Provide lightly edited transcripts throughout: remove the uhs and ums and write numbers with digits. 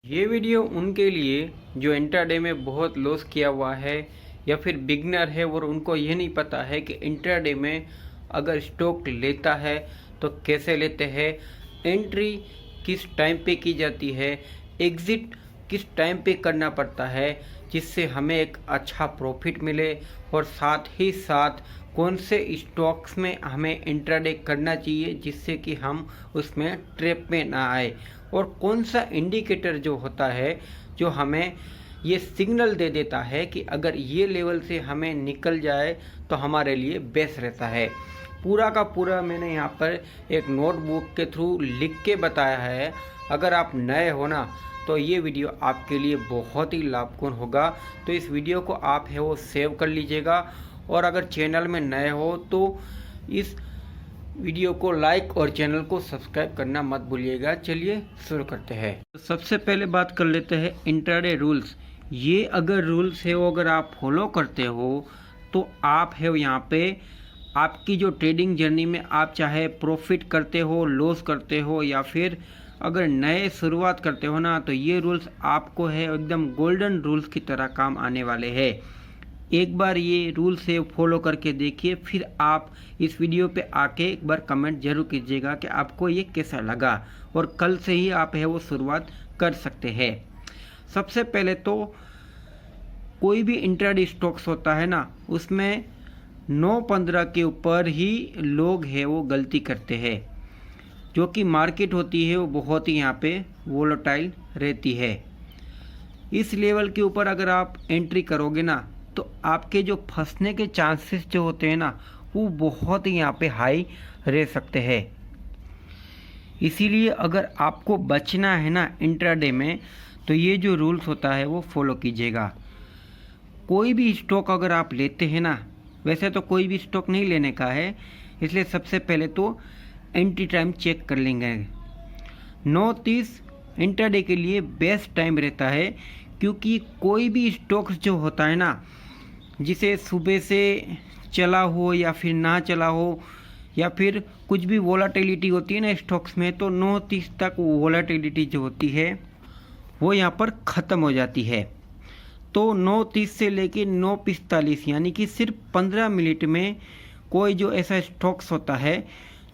ये वीडियो उनके लिए जो इंट्राडे में बहुत लॉस किया हुआ है या फिर बिगनर है और उनको ये नहीं पता है कि इंट्राडे में अगर स्टॉक लेता है तो कैसे लेते हैं, एंट्री किस टाइम पे की जाती है, एग्ज़िट किस टाइम पे करना पड़ता है जिससे हमें एक अच्छा प्रॉफिट मिले, और साथ ही साथ कौन से स्टॉक्स में हमें इंट्राडे करना चाहिए जिससे कि हम उसमें ट्रैप में ना आए, और कौन सा इंडिकेटर जो होता है जो हमें ये सिग्नल दे देता है कि अगर ये लेवल से हमें निकल जाए तो हमारे लिए बेस्ट रहता है। पूरा का पूरा मैंने यहाँ पर एक नोटबुक के थ्रू लिख के बताया है। अगर आप नए हो ना तो ये वीडियो आपके लिए बहुत ही लाभपूर्ण होगा, तो इस वीडियो को आप है वो सेव कर लीजिएगा। और अगर चैनल में नए हो तो इस वीडियो को लाइक और चैनल को सब्सक्राइब करना मत भूलिएगा। चलिए शुरू करते हैं। तो सबसे पहले बात कर लेते हैं इंट्राडे रूल्स। ये अगर रूल्स है वो अगर आप फॉलो करते हो तो आप है यहाँ पे आपकी जो ट्रेडिंग जर्नी में आप चाहे प्रॉफिट करते हो, लॉस करते हो या फिर अगर नए शुरुआत करते हो ना, तो ये रूल्स आपको है एकदम गोल्डन रूल्स की तरह काम आने वाले हैं। एक बार ये रूल्स है फॉलो करके देखिए, फिर आप इस वीडियो पे आके एक बार कमेंट जरूर कीजिएगा कि आपको ये कैसा लगा, और कल से ही आप है वो शुरुआत कर सकते हैं। सबसे पहले तो कोई भी इंट्राडे स्टॉक्स होता है ना, उसमें 9-15 के ऊपर ही लोग है वो गलती करते हैं। जो कि मार्केट होती है वो बहुत ही यहाँ पे वोलेटाइल रहती है। इस लेवल के ऊपर अगर आप एंट्री करोगे ना तो आपके जो फंसने के चांसेस जो होते हैं ना वो बहुत ही यहाँ पे हाई रह सकते हैं। इसीलिए अगर आपको बचना है ना इंट्राडे में, तो ये जो रूल्स होता है वो फॉलो कीजिएगा। कोई भी स्टॉक अगर आप लेते हैं ना, वैसे तो कोई भी स्टॉक नहीं लेने का है, इसलिए सबसे पहले तो एंट्री टाइम चेक कर लेंगे। 9:30 इंट्राडे के लिए बेस्ट टाइम रहता है, क्योंकि कोई भी स्टॉक्स जो होता है ना, जिसे सुबह से चला हो या फिर ना चला हो या फिर कुछ भी वोलाटिलिटी होती है ना स्टॉक्स में, तो 9:30 तक वोलाटिलिटी जो होती है वो यहाँ पर ख़त्म हो जाती है। तो 9:30 से लेके 9:45 यानी कि सिर्फ 15 मिनट में कोई जो ऐसा स्टॉक्स होता है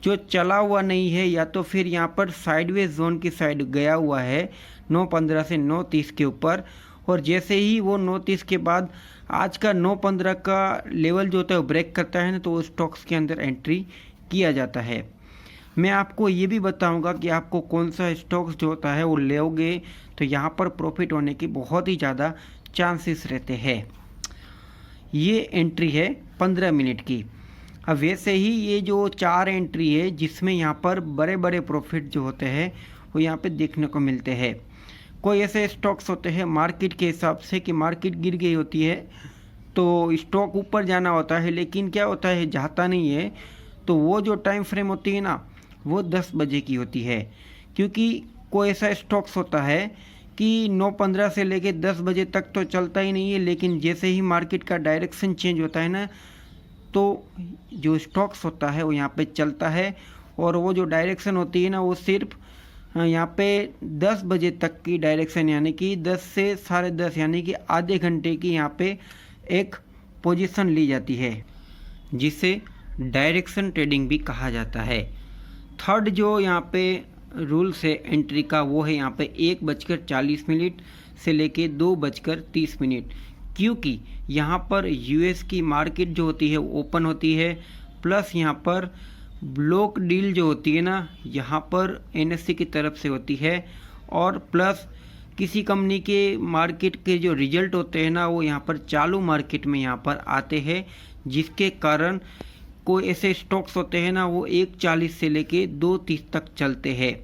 जो चला हुआ नहीं है या तो फिर यहाँ पर साइडवेज जोन की साइड गया हुआ है 9:15 से 9:30 के ऊपर, और जैसे ही वो 9:30 के बाद आज का 9:15 का लेवल जो होता है वो ब्रेक करता है ना, तो वो स्टॉक्स के अंदर एंट्री किया जाता है। मैं आपको ये भी बताऊंगा कि आपको कौन सा स्टॉक्स जो होता है वो लोगे तो यहाँ पर प्रॉफिट होने की बहुत ही ज़्यादा चांसेस रहते हैं। ये एंट्री है 15 मिनट की। अब वैसे ही ये जो 4 एंट्री है जिसमें यहाँ पर बड़े बड़े प्रॉफिट जो होते हैं वो यहाँ पे देखने को मिलते हैं। कोई ऐसे स्टॉक्स होते हैं मार्केट के हिसाब से कि मार्केट गिर गई होती है तो स्टॉक ऊपर जाना होता है, लेकिन क्या होता है जाता नहीं है। तो वो जो टाइम फ्रेम होती है ना वो 10 बजे की होती है, क्योंकि कोई ऐसा स्टॉक्स होता है कि 9:15 से लेके 10 बजे तक तो चलता ही नहीं है, लेकिन जैसे ही मार्केट का डायरेक्शन चेंज होता है ना तो जो स्टॉक्स होता है वो यहाँ पे चलता है, और वो जो डायरेक्शन होती है ना वो सिर्फ यहाँ पे 10 बजे तक की डायरेक्शन, यानी कि 10 से 10:30 यानी कि आधे घंटे की यहाँ पे एक पोजीशन ली जाती है, जिसे डायरेक्शन ट्रेडिंग भी कहा जाता है। थर्ड जो यहाँ पे रूल्स है एंट्री का वो है यहाँ पे 1:40 से लेके 2:30, क्योंकि यहाँ पर यूएस की मार्केट जो होती है वो ओपन होती है, प्लस यहाँ पर ब्लॉक डील जो होती है ना यहाँ पर एनएससी की तरफ से होती है, और प्लस किसी कंपनी के मार्केट के जो रिजल्ट होते हैं ना वो यहाँ पर चालू मार्केट में यहाँ पर आते हैं, जिसके कारण कोई ऐसे स्टॉक्स होते हैं ना वो 1:40 से लेके 2:30 तक चलते हैं।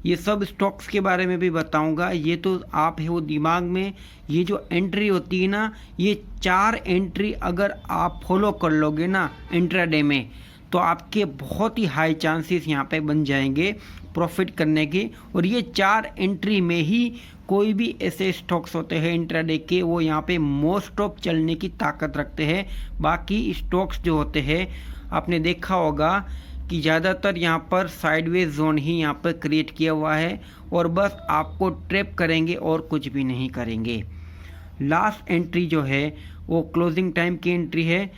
ये सब स्टॉक्स के बारे में भी बताऊंगा। ये तो आप है वो दिमाग में, ये जो एंट्री होती है ना ये 4 एंट्री अगर आप फॉलो कर लोगे ना इंट्राडे में, तो आपके बहुत ही हाई चांसेस यहाँ पे बन जाएंगे प्रॉफिट करने के। और ये 4 एंट्री में ही कोई भी ऐसे स्टॉक्स होते हैं इंट्राडे के वो यहाँ पे मोस्ट ऑफ चलने की ताकत रखते हैं। बाकी स्टॉक्स जो होते हैं आपने देखा होगा कि ज़्यादातर यहाँ पर साइडवेज जोन ही यहाँ पर क्रिएट किया हुआ है और बस आपको ट्रैप करेंगे और कुछ भी नहीं करेंगे। लास्ट एंट्री जो है वो क्लोजिंग टाइम की एंट्री है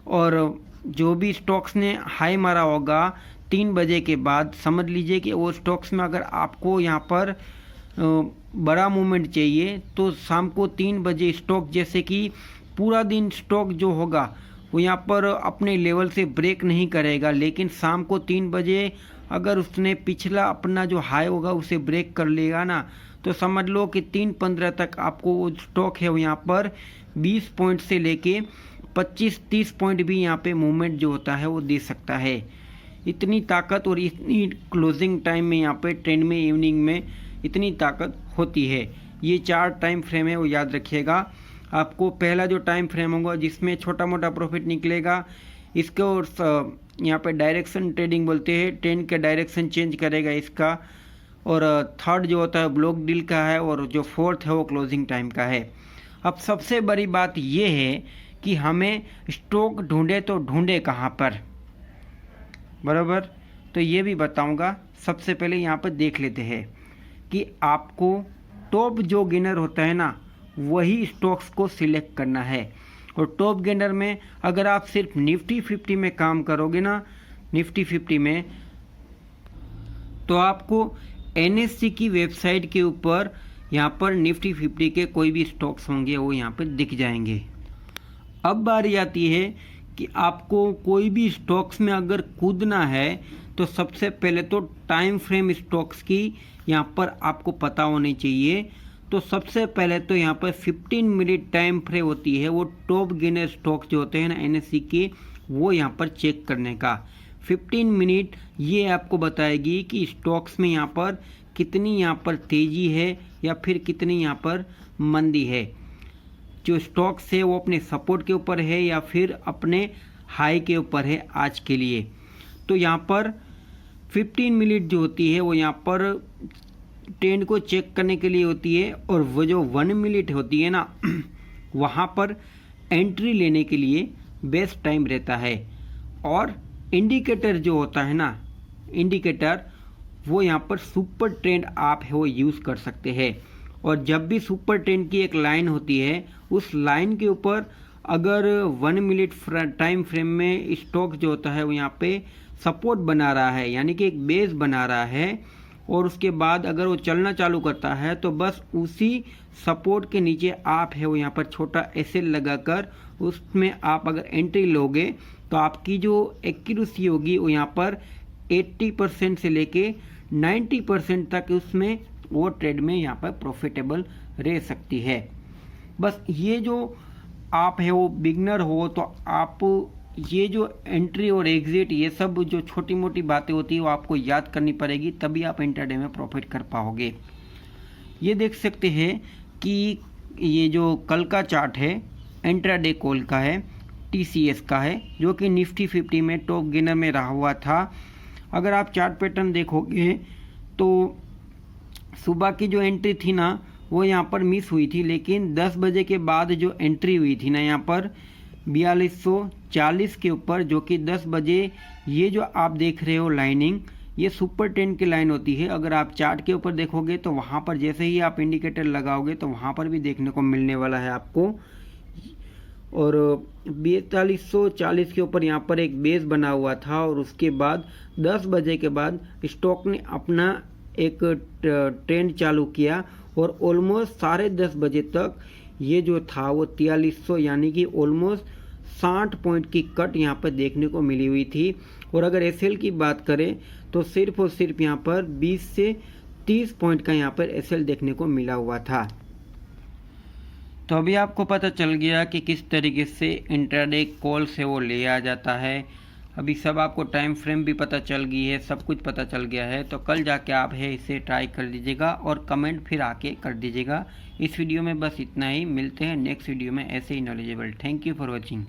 और जो भी स्टॉक्स ने हाई मारा होगा 3 बजे के बाद, समझ लीजिए कि वो स्टॉक्स में अगर आपको यहाँ पर बड़ा मूवमेंट चाहिए तो शाम को 3 बजे स्टॉक, जैसे कि पूरा दिन स्टॉक जो होगा वो यहाँ पर अपने लेवल से ब्रेक नहीं करेगा, लेकिन शाम को 3 बजे अगर उसने पिछला अपना जो हाई होगा उसे ब्रेक कर लेगा ना, तो समझ लो कि 3:15 तक आपको वो स्टॉक है वो यहाँ पर 20 पॉइंट से लेके 25-30 पॉइंट भी यहाँ पे मूवमेंट जो होता है वो दे सकता है। इतनी ताकत और इतनी क्लोजिंग टाइम में यहाँ पे ट्रेंड में इवनिंग में इतनी ताकत होती है। ये 4 टाइम फ्रेम है वो याद रखिएगा। आपको पहला जो टाइम फ्रेम होगा जिसमें छोटा मोटा प्रॉफिट निकलेगा, इसको यहाँ पे डायरेक्शन ट्रेडिंग बोलते हैं, ट्रेंड का डायरेक्शन चेंज करेगा इसका। और थर्ड जो होता है ब्लॉक डील का है और जो फोर्थ है वो क्लोजिंग टाइम का है। अब सबसे बड़ी बात ये है कि हमें स्टॉक ढूंढे तो ढूंढे कहाँ पर, बराबर, तो ये भी बताऊंगा। सबसे पहले यहाँ पर देख लेते हैं कि आपको टॉप जो गेनर होता है ना वही स्टॉक्स को सिलेक्ट करना है। और टॉप गेनर में अगर आप सिर्फ निफ्टी 50 में काम करोगे ना, निफ्टी 50 में, तो आपको NSE की वेबसाइट के ऊपर यहाँ पर निफ्टी 50 के कोई भी स्टॉक्स होंगे वो यहाँ पर दिख जाएंगे। अब बारी आती है कि आपको कोई भी स्टॉक्स में अगर कूदना है तो सबसे पहले तो टाइम फ्रेम स्टॉक्स की यहाँ पर आपको पता होनी चाहिए। तो सबसे पहले तो यहाँ पर 15 मिनट टाइम फ्रेम होती है, वो टॉप गेनर स्टॉक्स जो होते हैं ना NSE के, वो यहाँ पर चेक करने का 15 मिनट ये आपको बताएगी कि स्टॉक्स में यहाँ पर कितनी यहाँ पर तेज़ी है या फिर कितनी यहाँ पर मंदी है। जो स्टॉक्स है वो अपने सपोर्ट के ऊपर है या फिर अपने हाई के ऊपर है आज के लिए। तो यहाँ पर 15 मिनट जो होती है वो यहाँ पर ट्रेंड को चेक करने के लिए होती है। और वो जो 1 मिनट होती है ना वहाँ पर एंट्री लेने के लिए बेस्ट टाइम रहता है। और इंडिकेटर जो होता है ना, इंडिकेटर, वो यहाँ पर सुपर ट्रेंड आप है वो यूज़ कर सकते हैं। और जब भी सुपर ट्रेंड की एक लाइन होती है उस लाइन के ऊपर अगर 1 मिनट टाइम फ्रेम में स्टॉक जो होता है वो यहाँ पे सपोर्ट बना रहा है, यानी कि एक बेस बना रहा है, और उसके बाद अगर वो चलना चालू करता है तो बस उसी सपोर्ट के नीचे आप है वो यहाँ पर छोटा एसएल लगाकर उसमें आप अगर एंट्री लोगे तो आपकी जो एक्यूरेसी होगी वो यहाँ पर 80% से लेके 90% तक उसमें वो ट्रेड में यहाँ पर प्रॉफिटेबल रह सकती है। बस ये जो आप है वो बिगनर हो तो आप ये जो एंट्री और एग्जिट ये सब जो छोटी मोटी बातें होती है वो आपको याद करनी पड़ेगी, तभी आप इंट्राडे में प्रॉफिट कर पाओगे। ये देख सकते हैं कि ये जो कल का चार्ट है इंट्राडे कॉल का है, TCS का है, जो कि निफ्टी 50 में टॉप गेनर में रहा हुआ था। अगर आप चार्ट पैटर्न देखोगे तो सुबह की जो एंट्री थी ना वो यहाँ पर मिस हुई थी, लेकिन 10 बजे के बाद जो एंट्री हुई थी ना यहाँ पर 4240 के ऊपर, जो कि 10 बजे ये जो आप देख रहे हो लाइनिंग, ये सुपर ट्रेंड की लाइन होती है। अगर आप चार्ट के ऊपर देखोगे तो वहाँ पर जैसे ही आप इंडिकेटर लगाओगे तो वहाँ पर भी देखने को मिलने वाला है आपको। और 4240 के ऊपर यहाँ पर एक बेस बना हुआ था और उसके बाद 10 बजे के बाद स्टॉक ने अपना एक ट्रेंड चालू किया और ऑलमोस्ट 10:30 बजे तक ये जो था वो 4300 यानी कि ऑलमोस्ट 60 पॉइंट की कट यहाँ पर देखने को मिली हुई थी। और अगर एसएल की बात करें तो सिर्फ और सिर्फ यहाँ पर 20 से 30 पॉइंट का यहाँ पर एसएल देखने को मिला हुआ था। तो अभी आपको पता चल गया कि किस तरीके से इंट्राडे कॉल से वो लिया जाता है। अभी सब आपको टाइम फ्रेम भी पता चल गई है, सब कुछ पता चल गया है। तो कल जाके आप है इसे ट्राई कर लीजिएगा और कमेंट फिर आके कर दीजिएगा। इस वीडियो में बस इतना ही, मिलते हैं नेक्स्ट वीडियो में ऐसे ही knowledgeable. Thank you for watching.